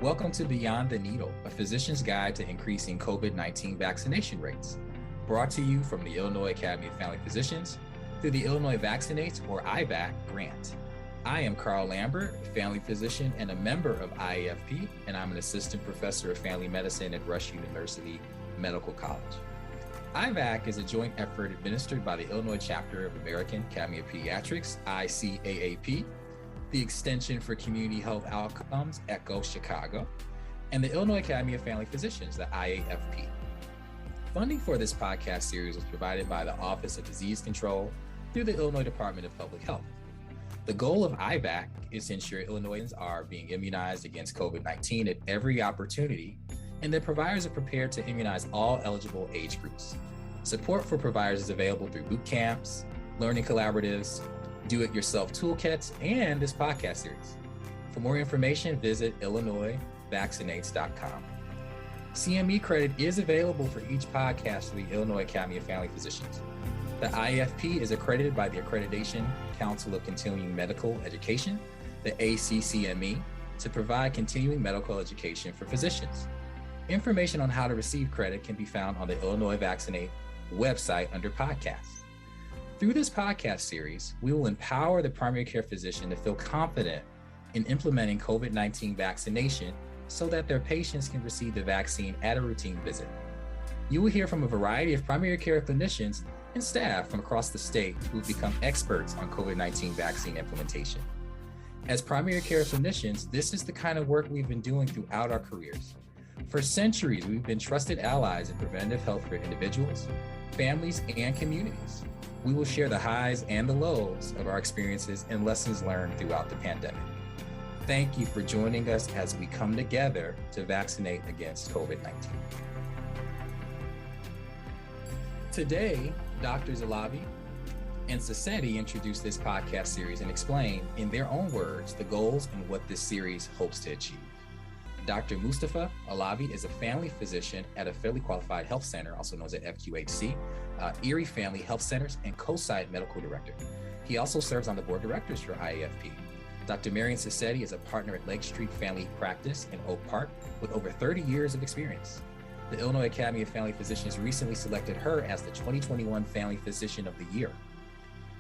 Welcome to Beyond the Needle, a physician's guide to increasing COVID-19 vaccination rates. Brought to you from the Illinois Academy of Family Physicians through the Illinois Vaccinate or IVAC grant. I am Carl Lambert, family physician and a member of IAFP, and I'm an assistant professor of family medicine at Rush University Medical College. IVAC is a joint effort administered by the Illinois chapter of American Academy of Pediatrics, ICAAP, the Extension for Community Health Outcomes, ECHO Chicago, and the Illinois Academy of Family Physicians, the IAFP. Funding for this podcast series was provided by the Office of Disease Control through the Illinois Department of Public Health. The goal of IVAC is to ensure Illinoisans are being immunized against COVID-19 at every opportunity, and that providers are prepared to immunize all eligible age groups. Support for providers is available through boot camps, learning collaboratives, do-it-yourself toolkits, and this podcast series. For more information, visit IllinoisVaccinates.com. CME credit is available for each podcast through the Illinois Academy of Family Physicians. The IFP is accredited by the Accreditation Council of Continuing Medical Education, the ACCME, to provide continuing medical education for physicians. Information on how to receive credit can be found on the Illinois Vaccinate website under podcasts. Through this podcast series, we will empower the primary care physician to feel confident in implementing COVID-19 vaccination so that their patients can receive the vaccine at a routine visit. You will hear from a variety of primary care clinicians and staff from across the state who have become experts on COVID-19 vaccine implementation. As primary care clinicians, this is the kind of work we've been doing throughout our careers. For centuries, we've been trusted allies in preventive health for individuals, families, and communities. We will share the highs and the lows of our experiences and lessons learned throughout the pandemic. Thank you for joining us as we come together to vaccinate against COVID-19. Today, Drs. Alavi and Sassetti introduce this podcast series and explain, in their own words, the goals and what this series hopes to achieve. Dr. Mustafa Alavi is a family physician at a federally qualified health center, also known as FQHC, Erie Family Health Centers, and co-site medical director. He also serves on the board of directors for IAFP. Dr. Marian Sassetti is a partner at Lake Street Family Practice in Oak Park with over 30 years of experience. The Illinois Academy of Family Physicians recently selected her as the 2021 Family Physician of the Year.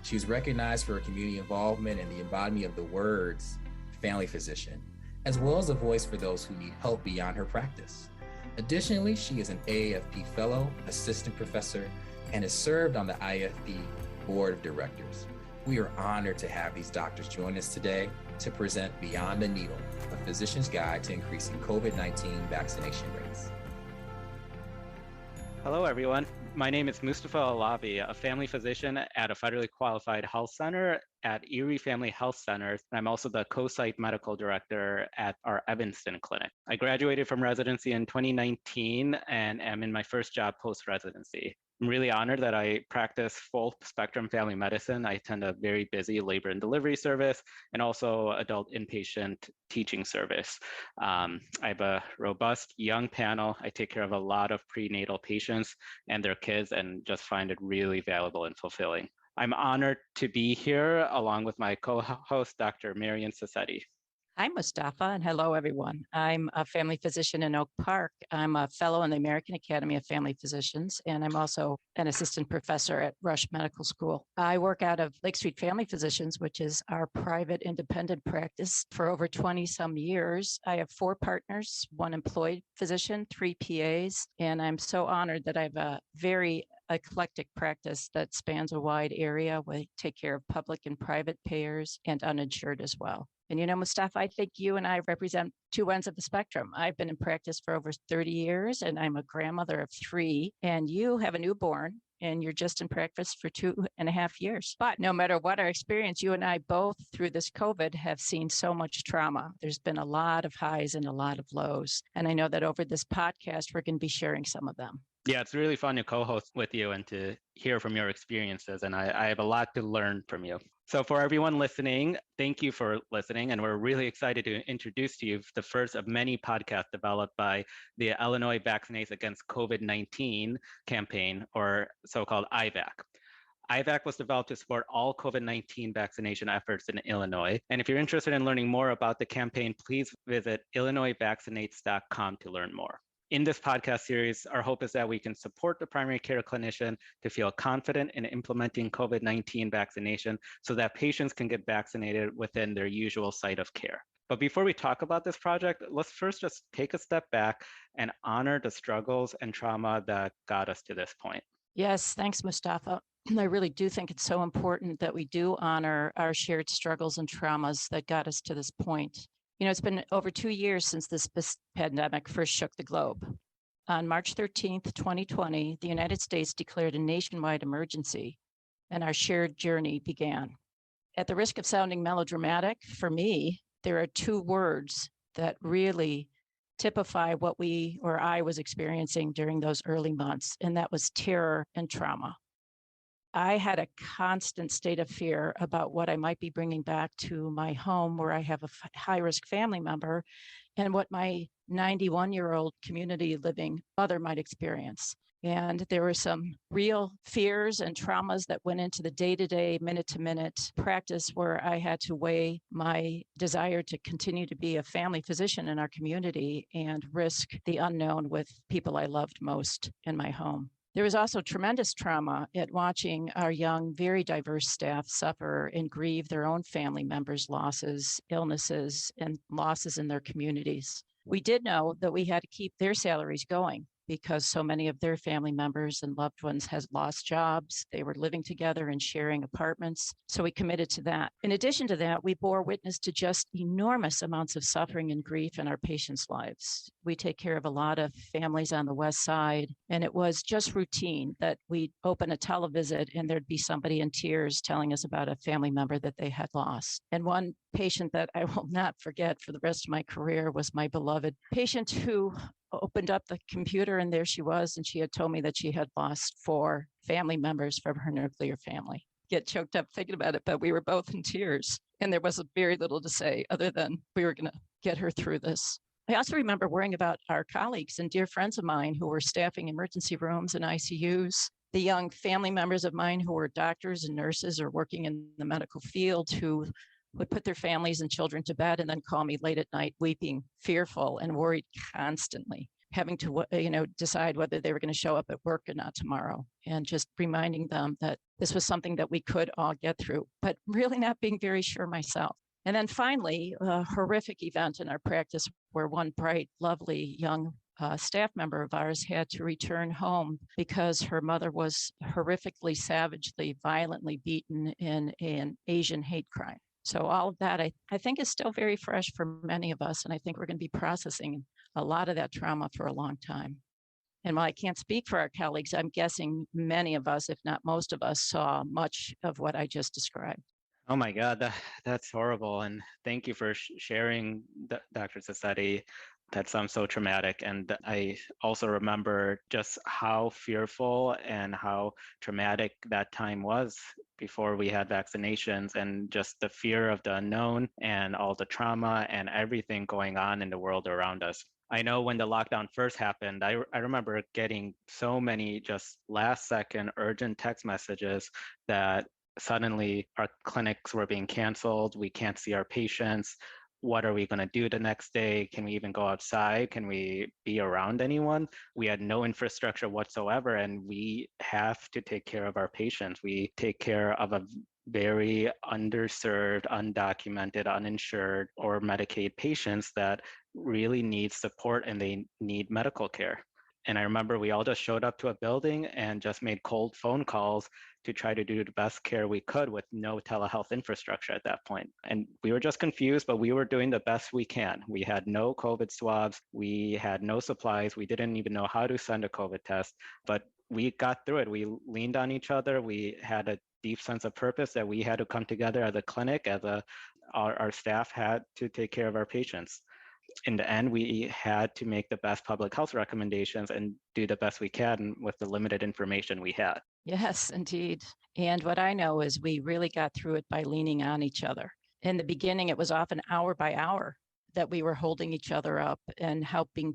She is recognized for her community involvement and the embodiment of the words family physician, as well as a voice for those who need help beyond her practice. Additionally, she is an AAFP Fellow, Assistant Professor, and has served on the IAFP Board of Directors. We are honored to have these doctors join us today to present Beyond the Needle, a physician's guide to increasing COVID-19 vaccination rates. Hello, everyone. My name is Mustafa Alavi, a family physician at a federally qualified health center at Erie Family Health Centers. I'm also the co-site medical director at our Evanston clinic. I graduated from residency in 2019 and am in my first job post-residency. I'm really honored that I practice full spectrum family medicine. I attend a very busy labor and delivery service and also adult inpatient teaching service. I have a robust young panel. I take care of a lot of prenatal patients and their kids and just find it really valuable and fulfilling. I'm honored to be here along with my co-host, Dr. Marian Sassetti. Hi, Mustafa, and hello, everyone. I'm a family physician in Oak Park. I'm a fellow in the American Academy of Family Physicians, and I'm also an assistant professor at Rush Medical School. I work out of Lake Street Family Physicians, which is our private independent practice for over 20 some years. I have 4 partners, 1 employed physician, 3 PAs, and I'm so honored that I have a very eclectic practice that spans a wide area. We take care of public and private payers and uninsured as well. And you know, Mustafa, I think you and I represent 2 ends of the spectrum. I've been in practice for over 30 years and I'm a grandmother of 3, and you have a newborn and you're just in practice for 2.5 years. But no matter what our experience, you and I both through this COVID have seen so much trauma. There's been a lot of highs and a lot of lows. And I know that over this podcast, we're going to be sharing some of them. Yeah, it's really fun to co-host with you and to hear from your experiences. And I have a lot to learn from you. So for everyone listening, thank you for listening. And we're really excited to introduce to you the first of many podcasts developed by the Illinois Vaccinate Against COVID-19 campaign, or so-called IVAC. IVAC was developed to support all COVID-19 vaccination efforts in Illinois. And if you're interested in learning more about the campaign, please visit illinoisvaccinates.com to learn more. In this podcast series, our hope is that we can support the primary care clinician to feel confident in implementing COVID-19 vaccination so that patients can get vaccinated within their usual site of care. But before we talk about this project, let's first just take a step back and honor the struggles and trauma that got us to this point. Yes, thanks, Mustafa. I really do think it's so important that we do honor our shared struggles and traumas that got us to this point. You know, it's been over 2 years since this pandemic first shook the globe. On March 13th, 2020, the United States declared a nationwide emergency, and our shared journey began. At the risk of sounding melodramatic, for me, there are 2 words that really typify what I was experiencing during those early months, and that was terror and trauma. I had a constant state of fear about what I might be bringing back to my home where I have a high-risk family member and what my 91-year-old community living mother might experience. And there were some real fears and traumas that went into the day-to-day, minute-to-minute practice where I had to weigh my desire to continue to be a family physician in our community and risk the unknown with people I loved most in my home. There was also tremendous trauma at watching our young, very diverse staff suffer and grieve their own family members' losses, illnesses, and losses in their communities. We did know that we had to keep their salaries going because so many of their family members and loved ones had lost jobs. They were living together and sharing apartments. So we committed to that. In addition to that, we bore witness to just enormous amounts of suffering and grief in our patients' lives. We take care of a lot of families on the West Side, and it was just routine that we'd open a televisit and there'd be somebody in tears telling us about a family member that they had lost. And one patient that I will not forget for the rest of my career was my beloved patient who opened up the computer and there she was, and she had told me that she had lost 4 family members from her nuclear family. Get choked up thinking about it, but we were both in tears, and there was very little to say other than we were going to get her through this. I also remember worrying about our colleagues and dear friends of mine who were staffing emergency rooms and ICUs, the young family members of mine who were doctors and nurses or working in the medical field who would put their families and children to bed and then call me late at night, weeping, fearful, and worried constantly, having to, decide whether they were going to show up at work or not tomorrow, and just reminding them that this was something that we could all get through, but really not being very sure myself. And then finally, a horrific event in our practice where one bright, lovely young staff member of ours had to return home because her mother was horrifically, savagely, violently beaten in an Asian hate crime. So all of that, I think, is still very fresh for many of us. And I think we're going to be processing a lot of that trauma for a long time. And while I can't speak for our colleagues, I'm guessing many of us, if not most of us, saw much of what I just described. Oh my God, that's horrible. And thank you for sharing, Dr. Sassetti. That sounds so traumatic. And I also remember just how fearful and how traumatic that time was before we had vaccinations, and just the fear of the unknown and all the trauma and everything going on in the world around us. I know when the lockdown first happened, I remember getting so many just last second urgent text messages that suddenly our clinics were being canceled. We can't see our patients. What are we going to do the next day? Can we even go outside? Can we be around anyone? We had no infrastructure whatsoever, and we have to take care of our patients. We take care of a very underserved, undocumented, uninsured, or Medicaid patients that really need support and they need medical care. And I remember we all just showed up to a building and just made cold phone calls to try to do the best care we could with no telehealth infrastructure at that point. And we were just confused, but we were doing the best we can. We had no COVID swabs. We had no supplies. We didn't even know how to send a COVID test, but we got through it. We leaned on each other. We had a deep sense of purpose that we had to come together as a clinic, our staff had to take care of our patients. In the end, we had to make the best public health recommendations and do the best we can with the limited information we had. Yes, indeed. And what I know is we really got through it by leaning on each other. In the beginning, it was often hour by hour that we were holding each other up and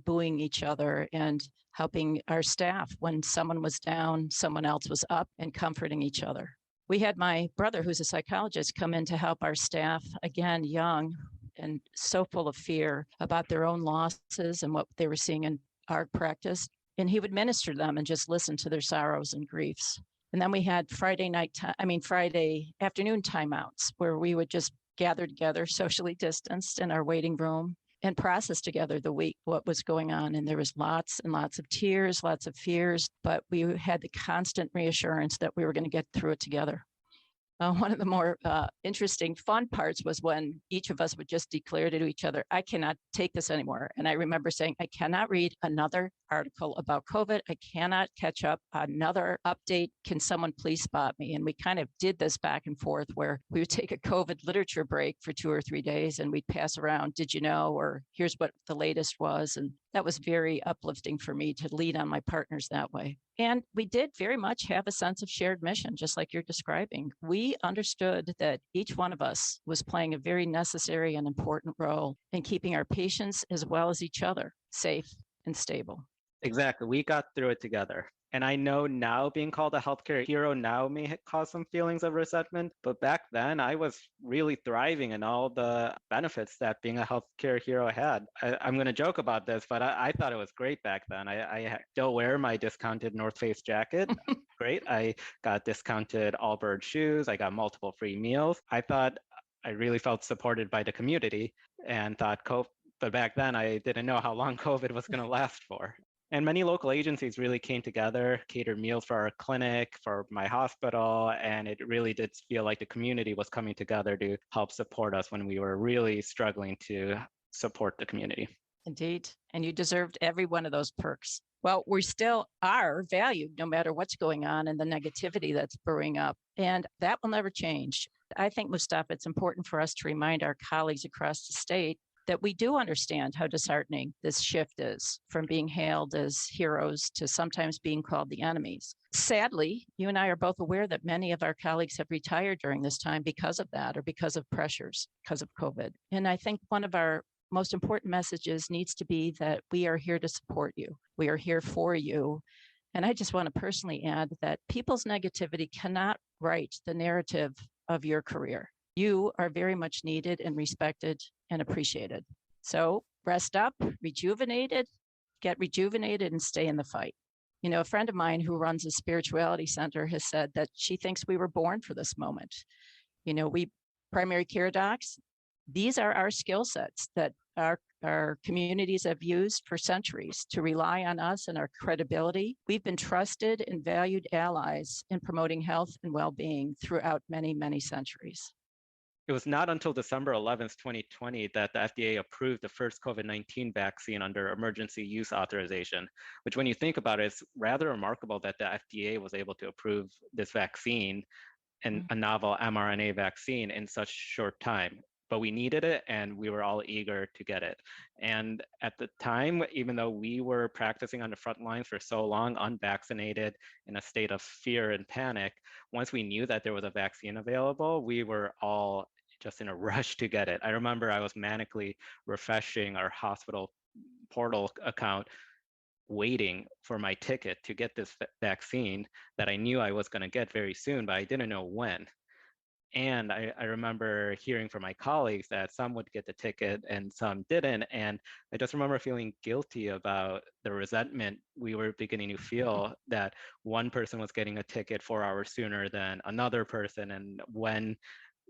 buoying each other and helping our staff. When someone was down, someone else was up and comforting each other. We had my brother, who's a psychologist, come in to help our staff, again, young and so full of fear about their own losses and what they were seeing in our practice. And he would minister to them and just listen to their sorrows and griefs. And then we had Friday afternoon timeouts where we would just gather together, socially distanced in our waiting room, and process together the week, what was going on. And there was lots and lots of tears, lots of fears, but we had the constant reassurance that we were going to get through it together. One of the more interesting, fun parts was when each of us would just declare to each other, I cannot take this anymore. And I remember saying, I cannot read another article about COVID. I cannot catch up another update. Can someone please spot me? And we kind of did this back and forth where we would take a COVID literature break for 2 or 3 days and we'd pass around, did you know, or here's what the latest was. And that was very uplifting for me to lead on my partners that way. And we did very much have a sense of shared mission, just like you're describing. We understood that each one of us was playing a very necessary and important role in keeping our patients as well as each other safe and stable. Exactly. We got through it together. And I know now being called a healthcare hero now may cause some feelings of resentment, but back then I was really thriving in all the benefits that being a healthcare hero had. I'm going to joke about this, but I thought it was great back then. I still wear my discounted North Face jacket. Great. I got discounted Allbirds shoes. I got multiple free meals. I thought I really felt supported by the community and thought, but back then I didn't know how long COVID was going to last for. And many local agencies really came together, catered meals for our clinic, for my hospital, and it really did feel like the community was coming together to help support us when we were really struggling to support the community. Indeed. And you deserved every one of those perks. Well, we still are valued no matter what's going on and the negativity that's brewing up. And that will never change. I think, Mustafa, it's important for us to remind our colleagues across the state that we do understand how disheartening this shift is from being hailed as heroes to sometimes being called the enemies. Sadly, you and I are both aware that many of our colleagues have retired during this time because of that or because of pressures, because of COVID. And I think one of our most important messages needs to be that we are here to support you. We are here for you. And I just want to personally add that people's negativity cannot write the narrative of your career. You are very much needed and respected and appreciated. So rest up, get rejuvenated and stay in the fight. You know, a friend of mine who runs a spirituality center has said that she thinks we were born for this moment. You know, we primary care docs, these are our skill sets that our communities have used for centuries to rely on us and our credibility. We've been trusted and valued allies in promoting health and well-being throughout many, many centuries. It was not until December 11th, 2020 that the FDA approved the first COVID-19 vaccine under emergency use authorization, which when you think about it, it's rather remarkable that the FDA was able to approve this vaccine and a novel mRNA vaccine in such short time. But we needed it and we were all eager to get it. And at the time, even though we were practicing on the front lines for so long, unvaccinated, in a state of fear and panic, once we knew that there was a vaccine available, we were all just in a rush to get it. I remember I was manically refreshing our hospital portal account, waiting for my ticket to get this vaccine that I knew I was going to get very soon, but I didn't know when. And I remember hearing from my colleagues that some would get the ticket and some didn't. And I just remember feeling guilty about the resentment we were beginning to feel that one person was getting a ticket 4 hours sooner than another person. And when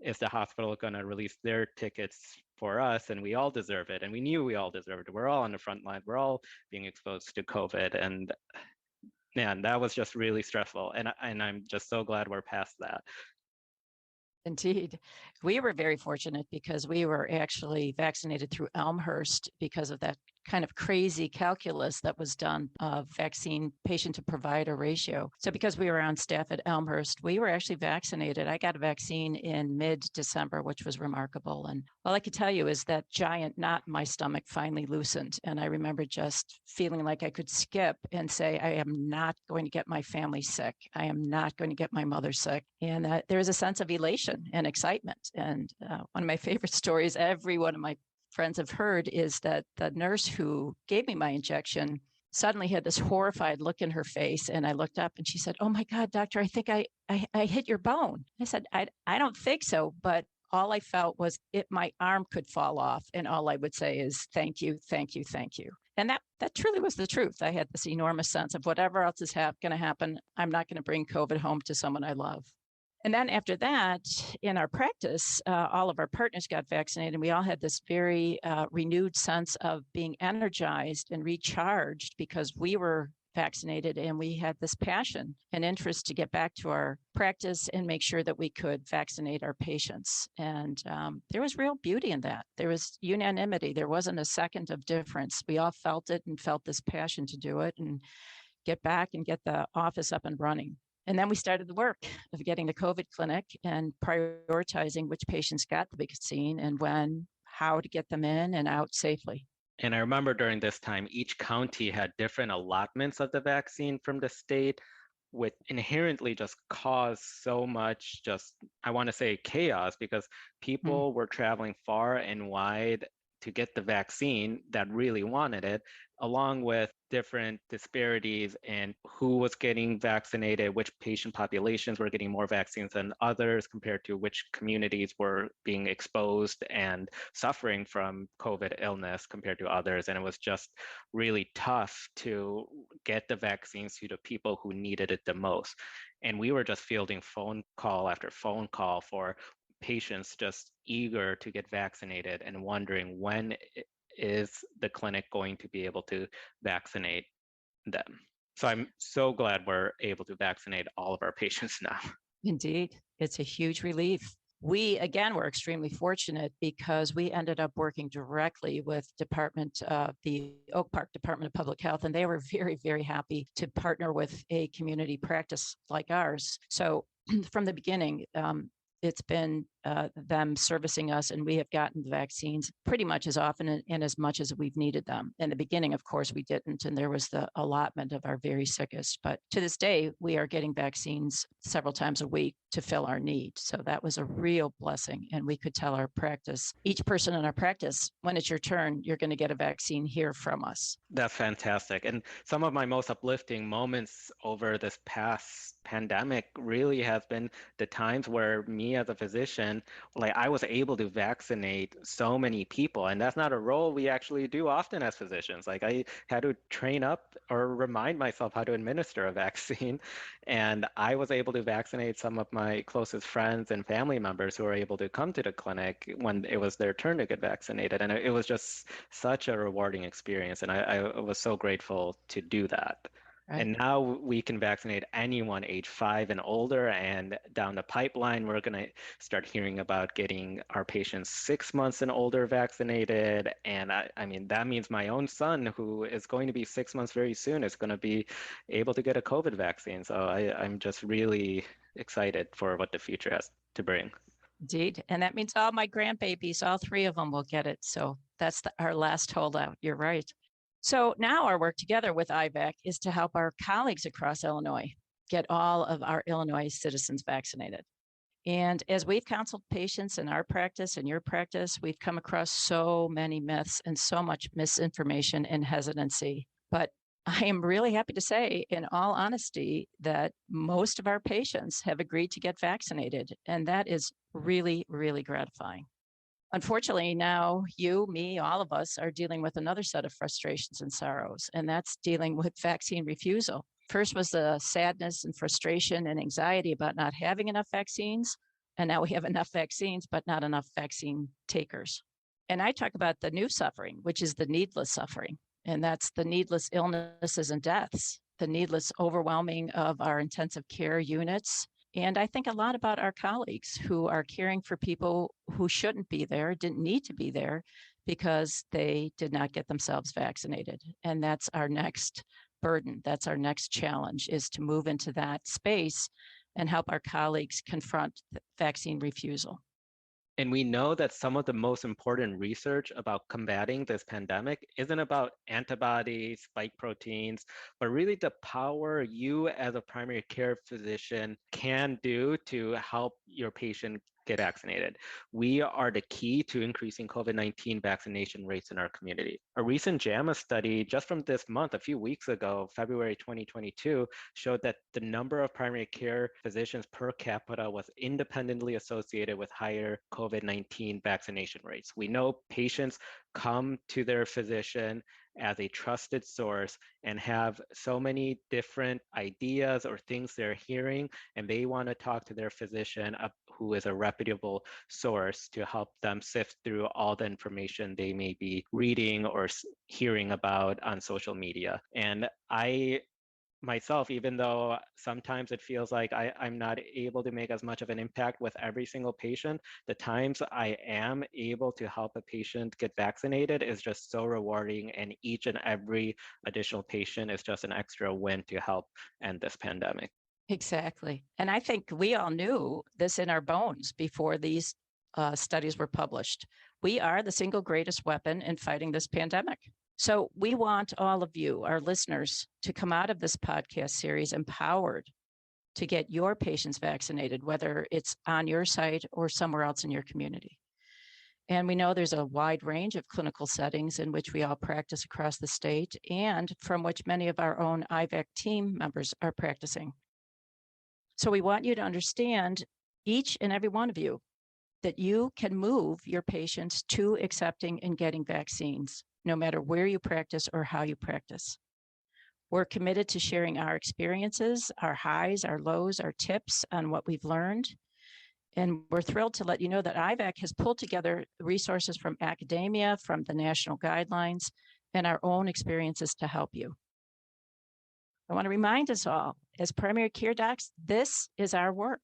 is the hospital going to release their tickets for us? And we all deserve it. And we knew we all deserved it. We're all on the front line. We're all being exposed to COVID. And man, that was just really stressful. And I'm just so glad we're past that. Indeed. We were very fortunate because we were actually vaccinated through Elmhurst because of that kind of crazy calculus that was done of vaccine patient to provider ratio. So because we were on staff at Elmhurst, we were actually vaccinated. I got a vaccine in mid-December, which was remarkable. And all I could tell you is that giant knot in my stomach finally loosened. And I remember just feeling like I could skip and say, I am not going to get my family sick. I am not going to get my mother sick. And there is a sense of elation and excitement. And one of my favorite stories, every one of my friends have heard, is that the nurse who gave me my injection suddenly had this horrified look in her face. And I looked up and she said, "Oh my God, doctor, I think I hit your bone." I said, I don't think so. But all I felt was my arm could fall off. And all I would say is, "Thank you, thank you, thank you." And that truly was the truth. I had this enormous sense of whatever else is going to happen, I'm not going to bring COVID home to someone I love. And then after that, in our practice, all of our partners got vaccinated. And we all had this very renewed sense of being energized and recharged because we were vaccinated, and we had this passion and interest to get back to our practice and make sure that we could vaccinate our patients. And there was real beauty in that. There was unanimity. There wasn't a second of difference. We all felt it and felt this passion to do it and get back and get the office up and running. And then we started the work of getting the COVID clinic and prioritizing which patients got the vaccine and when, how to get them in and out safely. And I remember during this time, each county had different allotments of the vaccine from the state, which inherently just caused so much, I want to say chaos, because people were traveling far and wide to get the vaccine that really wanted it, along with different disparities in who was getting vaccinated, which patient populations were getting more vaccines than others compared to which communities were being exposed and suffering from COVID illness compared to others. And it was just really tough to get the vaccines to the people who needed it the most. And we were just fielding phone call after phone call for patients just eager to get vaccinated and wondering when is the clinic going to be able to vaccinate them. So I'm so glad we're able to vaccinate all of our patients now. Indeed, it's a huge relief. We, again, were extremely fortunate because we ended up working directly with the Oak Park Department of Public Health, and they were very, very happy to partner with a community practice like ours. So from the beginning, it's been them servicing us, and we have gotten the vaccines pretty much as often and as much as we've needed them. In the beginning, of course, we didn't, and there was the allotment of our very sickest. But to this day, we are getting vaccines several times a week to fill our need. So that was a real blessing. And we could tell our practice, each person in our practice, when it's your turn, you're going to get a vaccine here from us. That's fantastic. And some of my most uplifting moments over this past pandemic really has been the times where me as a physician, like I was able to vaccinate so many people. And that's not a role we actually do often as physicians. Like I had to train up or remind myself how to administer a vaccine. And I was able to vaccinate some of my closest friends and family members who were able to come to the clinic when it was their turn to get vaccinated. And it was just such a rewarding experience. And I was so grateful to do that. Right. And now we can vaccinate anyone age 5 and older, and down the pipeline, we're going to start hearing about getting our patients 6 months and older vaccinated. And I mean, that means my own son, who is going to be 6 months very soon, is going to be able to get a COVID vaccine. So I'm just really excited for what the future has to bring. Indeed. And that means all my grandbabies, all 3 of them will get it. So that's our last holdout. You're right. So now our work together with IVAC is to help our colleagues across Illinois get all of our Illinois citizens vaccinated. And as we've counseled patients in our practice and your practice, we've come across so many myths and so much misinformation and hesitancy. But I am really happy to say, in all honesty, that most of our patients have agreed to get vaccinated. And that is really, really gratifying. Unfortunately, now you, me, all of us are dealing with another set of frustrations and sorrows, and that's dealing with vaccine refusal. First was the sadness and frustration and anxiety about not having enough vaccines, and now we have enough vaccines, but not enough vaccine takers. And I talk about the new suffering, which is the needless suffering, and that's the needless illnesses and deaths, the needless overwhelming of our intensive care units. And I think a lot about our colleagues who are caring for people who shouldn't be there, didn't need to be there because they did not get themselves vaccinated. And that's our next burden. That's our next challenge, is to move into that space and help our colleagues confront vaccine refusal. And we know that some of the most important research about combating this pandemic isn't about antibodies, spike proteins, but really the power you as a primary care physician can do to help your patient get vaccinated. We are the key to increasing COVID-19 vaccination rates in our community. A recent JAMA study just from this month, a few weeks ago, February 2022, showed that the number of primary care physicians per capita was independently associated with higher COVID-19 vaccination rates. We know patients come to their physician as a trusted source and have so many different ideas or things they're hearing, and they want to talk to their physician who is a reputable source to help them sift through all the information they may be reading or hearing about on social media. And I myself, even though sometimes it feels like I'm not able to make as much of an impact with every single patient, the times I am able to help a patient get vaccinated is just so rewarding. And each and every additional patient is just an extra win to help end this pandemic. Exactly. And I think we all knew this in our bones before these studies were published. We are the single greatest weapon in fighting this pandemic. So we want all of you, our listeners, to come out of this podcast series empowered to get your patients vaccinated, whether it's on your site or somewhere else in your community. And we know there's a wide range of clinical settings in which we all practice across the state and from which many of our own IVAC team members are practicing. So we want you to understand, each and every one of you, that you can move your patients to accepting and getting vaccines, no matter where you practice or how you practice. We're committed to sharing our experiences, our highs, our lows, our tips on what we've learned. And we're thrilled to let you know that IVAC has pulled together resources from academia, from the national guidelines, and our own experiences to help you. I want to remind us all, as primary care docs, this is our work.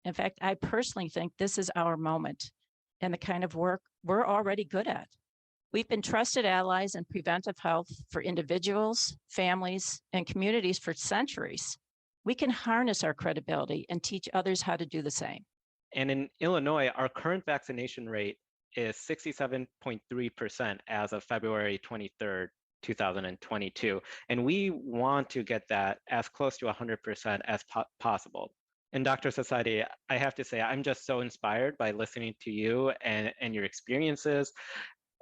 In fact, I personally think this is our moment and the kind of work we're already good at. We've been trusted allies in preventive health for individuals, families, and communities for centuries. We can harness our credibility and teach others how to do the same. And in Illinois, our current vaccination rate is 67.3% as of February 23rd, 2022. And we want to get that as close to 100% as possible. And Dr. Sassetti, I have to say, I'm just so inspired by listening to you and your experiences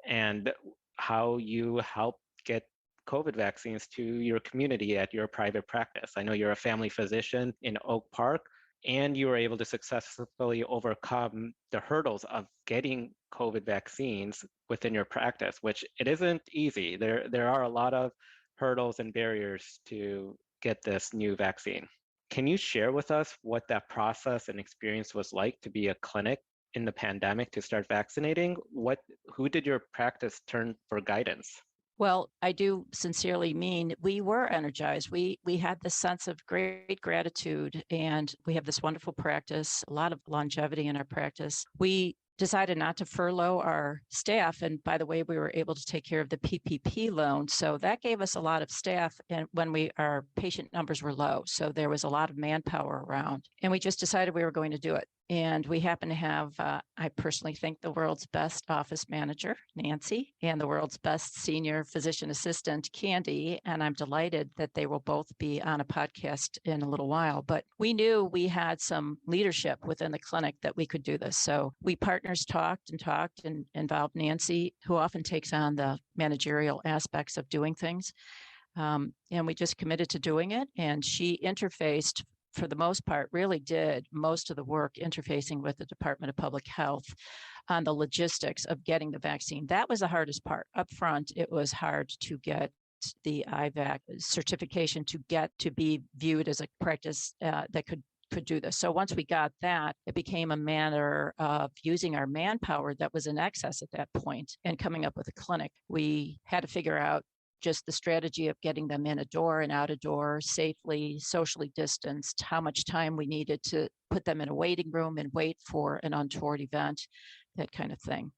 and how you help get COVID vaccines to your community at your private practice. I know you're a family physician in Oak Park, and you were able to successfully overcome the hurdles of getting COVID vaccines within your practice, which it isn't easy. There are a lot of hurdles and barriers to get this new vaccine. Can you share with us what that process and experience was like to be a clinic in the pandemic to start vaccinating? Who did your practice turn for guidance? Well, I do sincerely mean we were energized. We had this sense of great gratitude, and we have this wonderful practice, a lot of longevity in our practice. We decided not to furlough our staff. And by the way, we were able to take care of the PPP loan. So that gave us a lot of staff and when our patient numbers were low. So there was a lot of manpower around. And we just decided we were going to do it. And we happen to have, I personally think, the world's best office manager, Nancy, and the world's best senior physician assistant, Candy. And I'm delighted that they will both be on a podcast in a little while. But we knew we had some leadership within the clinic that we could do this. So we partners talked and involved Nancy, who often takes on the managerial aspects of doing things. And we just committed to doing it. And she interfaced, for the most part, really did most of the work interfacing with the Department of Public Health on the logistics of getting the vaccine. That was the hardest part. Up front, it was hard to get the IVAC certification to get to be viewed as a practice that could do this. So once we got that, it became a matter of using our manpower that was in excess at that point and coming up with a clinic. We had to figure out just the strategy of getting them in a door and out a door safely, socially distanced, how much time we needed to put them in a waiting room and wait for an untoward event, that kind of thing.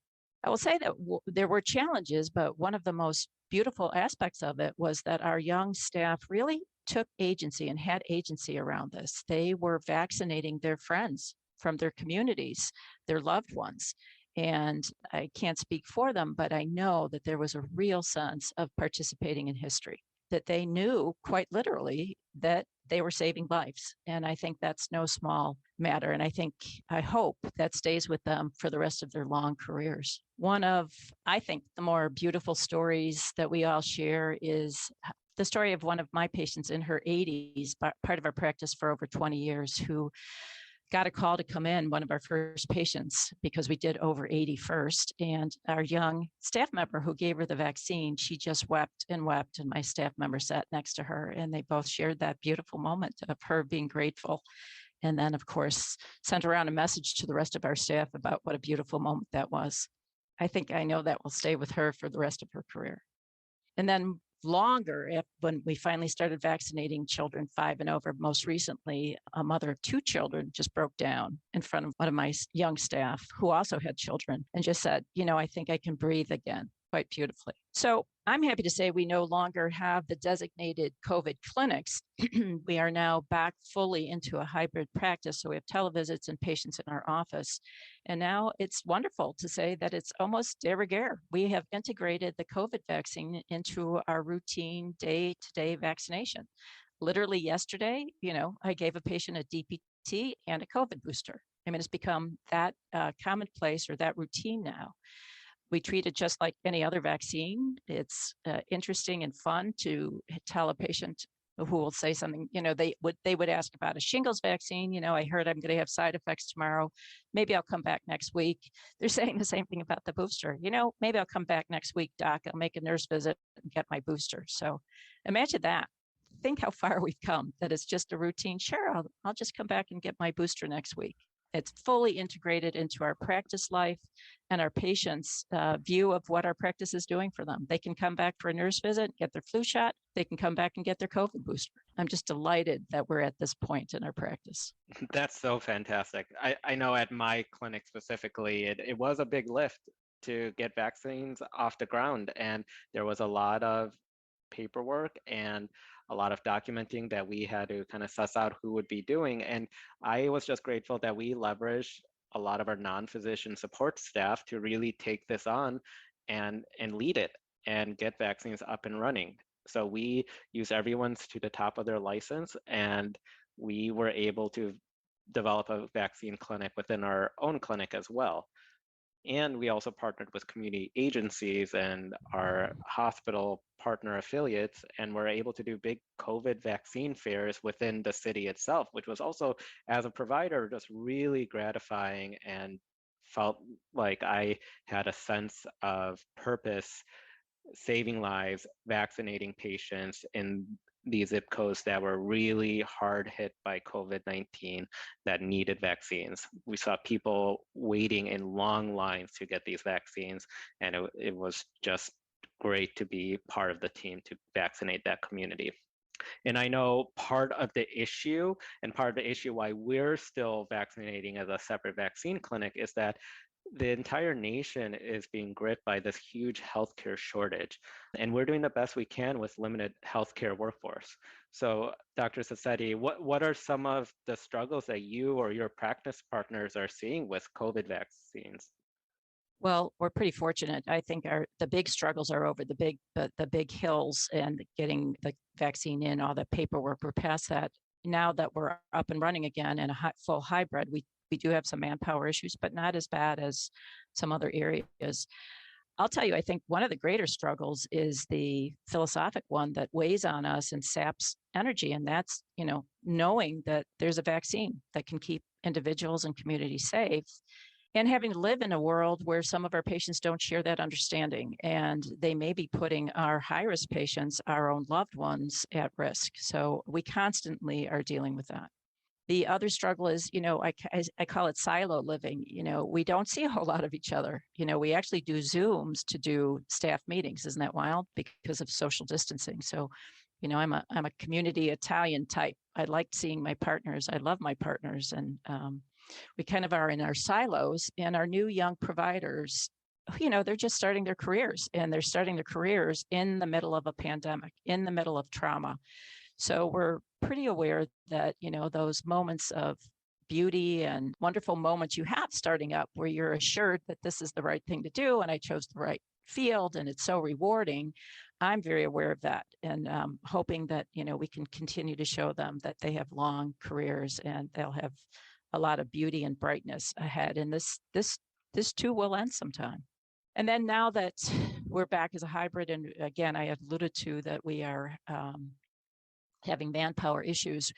I will say that there were challenges, but one of the most beautiful aspects of it was that our young staff really took agency and had agency around this. They were vaccinating their friends from their communities, their loved ones. And I can't speak for them, but I know that there was a real sense of participating in history, that they knew quite literally that they were saving lives. And I think that's no small matter. And I hope that stays with them for the rest of their long careers. One of, I think, the more beautiful stories that we all share is the story of one of my patients in her 80s, part of our practice for over 20 years, who got a call to come in, one of our first patients, because we did over 80 first. And our young staff member who gave her the vaccine, she just wept and wept. And my staff member sat next to her, and they both shared that beautiful moment of her being grateful. And then, of course, sent around a message to the rest of our staff about what a beautiful moment that was. I know that will stay with her for the rest of her career. And then longer, when we finally started vaccinating children 5 and over, most recently, a mother of 2 children just broke down in front of one of my young staff who also had children and just said, I think I can breathe again, quite beautifully. So I'm happy to say we no longer have the designated COVID clinics. We are now back fully into a hybrid practice. So we have televisits and patients in our office. And now it's wonderful to say that it's almost de rigueur. We have integrated the COVID vaccine into our routine day-to-day vaccination. Literally yesterday, I gave a patient a DPT and a COVID booster. I mean, it's become that commonplace or that routine now. We treat it just like any other vaccine. It's interesting and fun to tell a patient who will say something, they would ask about a shingles vaccine. I heard I'm going to have side effects tomorrow. Maybe I'll come back next week. They're saying the same thing about the booster. Maybe I'll come back next week, doc. I'll make a nurse visit and get my booster. So imagine that. Think how far we've come, that it's just a routine. Sure, I'll just come back and get my booster next week. It's fully integrated into our practice life and our patients' view of what our practice is doing for them. They can come back for a nurse visit, get their flu shot. They can come back and get their COVID booster. I'm just delighted that we're at this point in our practice. That's so fantastic. I know at my clinic specifically, it was a big lift to get vaccines off the ground. And there was a lot of paperwork and a lot of documenting that we had to kind of suss out who would be doing. And I was just grateful that we leveraged a lot of our non-physician support staff to really take this on and lead it and get vaccines up and running. So we use everyone's to the top of their license, and we were able to develop a vaccine clinic within our own clinic as well. And we also partnered with community agencies and our hospital partner affiliates, and we're able to do big COVID vaccine fairs within the city itself, which was also, as a provider, just really gratifying and felt like I had a sense of purpose, saving lives, vaccinating patients in these zip codes that were really hard hit by COVID-19 that needed vaccines. We saw people waiting in long lines to get these vaccines, and it was just great to be part of the team to vaccinate that community. And I know part of the issue why we're still vaccinating as a separate vaccine clinic is that the entire nation is being gripped by this huge healthcare shortage, and we're doing the best we can with limited healthcare workforce. So, Dr. Sassetti, what are some of the struggles that you or your practice partners are seeing with COVID vaccines? Well, we're pretty fortunate. I think the big struggles are over the big hills and getting the vaccine in, all the paperwork. We're past that. Now that we're up and running again in a full hybrid, we do have some manpower issues, but not as bad as some other areas. I'll tell you, I think one of the greater struggles is the philosophic one that weighs on us and saps energy. And that's, knowing that there's a vaccine that can keep individuals and communities safe, and having to live in a world where some of our patients don't share that understanding, and they may be putting our high-risk patients, our own loved ones, at risk. So we constantly are dealing with that. The other struggle is, I call it silo living. We don't see a whole lot of each other. We actually do Zooms to do staff meetings. Isn't that wild? Because of social distancing. So, I'm a community Italian type. I like seeing my partners. I love my partners. And we kind of are in our silos, and our new young providers, they're just starting their careers, and they're starting their careers in the middle of a pandemic, in the middle of trauma. So we're pretty aware that, those moments of beauty and wonderful moments you have starting up where you're assured that this is the right thing to do and I chose the right field and it's so rewarding, I'm very aware of that, and hoping that, we can continue to show them that they have long careers and they'll have a lot of beauty and brightness ahead. And this too will end sometime. And then now that we're back as a hybrid, and again, I alluded to that we are having manpower issues.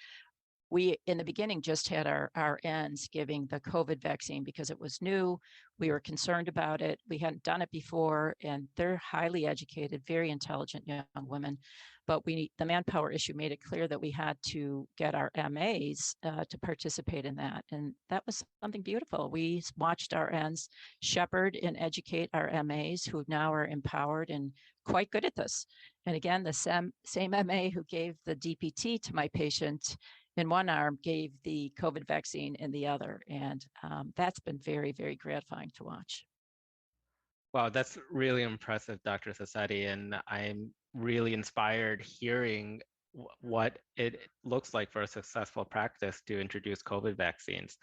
We, in the beginning, just had our RNs giving the COVID vaccine because it was new. We were concerned about it. We hadn't done it before, and they're highly educated, very intelligent young women. But the manpower issue made it clear that we had to get our MAs to participate in that. And that was something beautiful. We watched our RNs shepherd and educate our MAs, who now are empowered and quite good at this. And again, the same MA who gave the DPT to my patient in one arm gave the COVID vaccine in the other. And that's been very, very gratifying to watch. Wow, that's really impressive, Dr. Sassetti. And I'm really inspired hearing what it looks like for a successful practice to introduce COVID vaccines.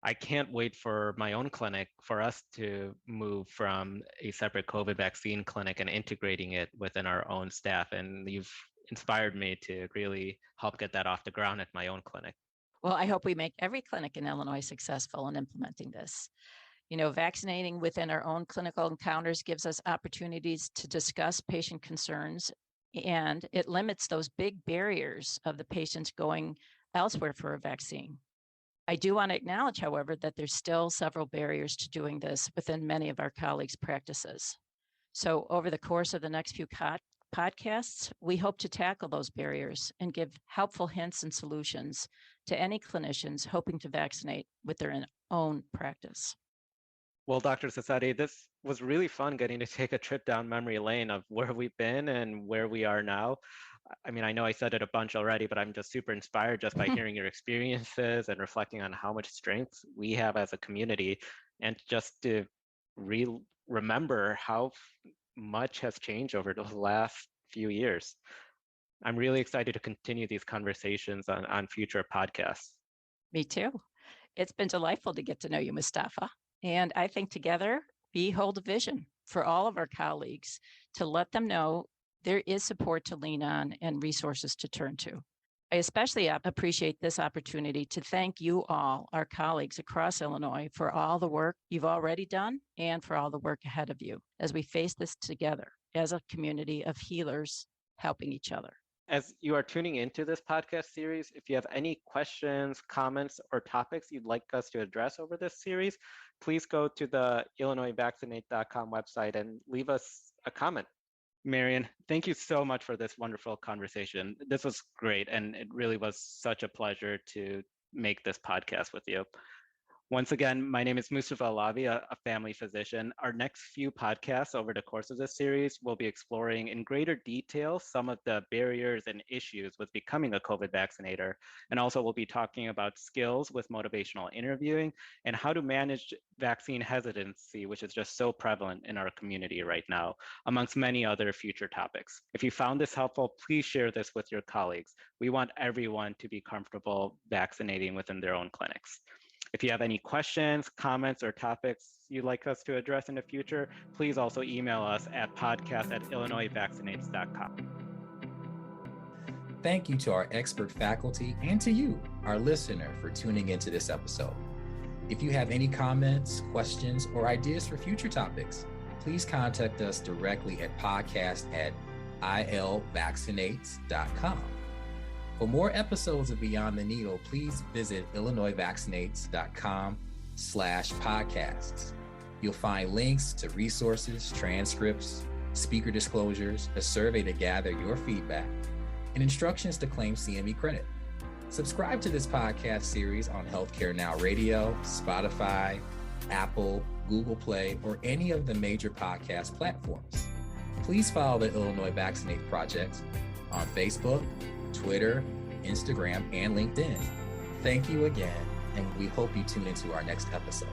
I can't wait for my own clinic for us to move from a separate COVID vaccine clinic and integrating it within our own staff. And you've inspired me to really help get that off the ground at my own clinic. Well, I hope we make every clinic in Illinois successful in implementing this. Vaccinating within our own clinical encounters gives us opportunities to discuss patient concerns, and it limits those big barriers of the patients going elsewhere for a vaccine. I do want to acknowledge, however, that there's still several barriers to doing this within many of our colleagues' practices. So over the course of the next few podcasts, we hope to tackle those barriers and give helpful hints and solutions to any clinicians hoping to vaccinate with their own practice. Well, Dr. Sassetti, this was really fun getting to take a trip down memory lane of where we've been and where we are now. I mean, I know I said it a bunch already, but I'm just super inspired just by hearing your experiences and reflecting on how much strength we have as a community, and just to remember how much has changed over the last few years. I'm really excited to continue these conversations on future podcasts. Me too. It's been delightful to get to know you, Mustafa. And I think together we hold a vision for all of our colleagues to let them know there is support to lean on and resources to turn to. I especially appreciate this opportunity to thank you all, our colleagues across Illinois, for all the work you've already done and for all the work ahead of you as we face this together as a community of healers helping each other. As you are tuning into this podcast series, if you have any questions, comments, or topics you'd like us to address over this series, please go to the IllinoisVaccinate.com website and leave us a comment. Marian, thank you so much for this wonderful conversation. This was great, and it really was such a pleasure to make this podcast with you. Once again, my name is Mustafa Alavi, a family physician. Our next few podcasts over the course of this series will be exploring in greater detail some of the barriers and issues with becoming a COVID vaccinator. And also we'll be talking about skills with motivational interviewing and how to manage vaccine hesitancy, which is just so prevalent in our community right now, amongst many other future topics. If you found this helpful, please share this with your colleagues. We want everyone to be comfortable vaccinating within their own clinics. If you have any questions, comments, or topics you'd like us to address in the future, please also email us at podcast@illinoisvaccinates.com. Thank you to our expert faculty and to you, our listener, for tuning into this episode. If you have any comments, questions, or ideas for future topics, please contact us directly at podcast@ilvaccinates.com. For more episodes of Beyond the Needle, please visit illinoisvaccinates.com/podcasts. You'll find links to resources, transcripts, speaker disclosures, a survey to gather your feedback, and instructions to claim CME credit. Subscribe to this podcast series on Healthcare Now Radio, Spotify, Apple, Google Play, or any of the major podcast platforms. Please follow the Illinois Vaccinate Project on Facebook, Twitter, Instagram, and LinkedIn. Thank you again, and we hope you tune into our next episode.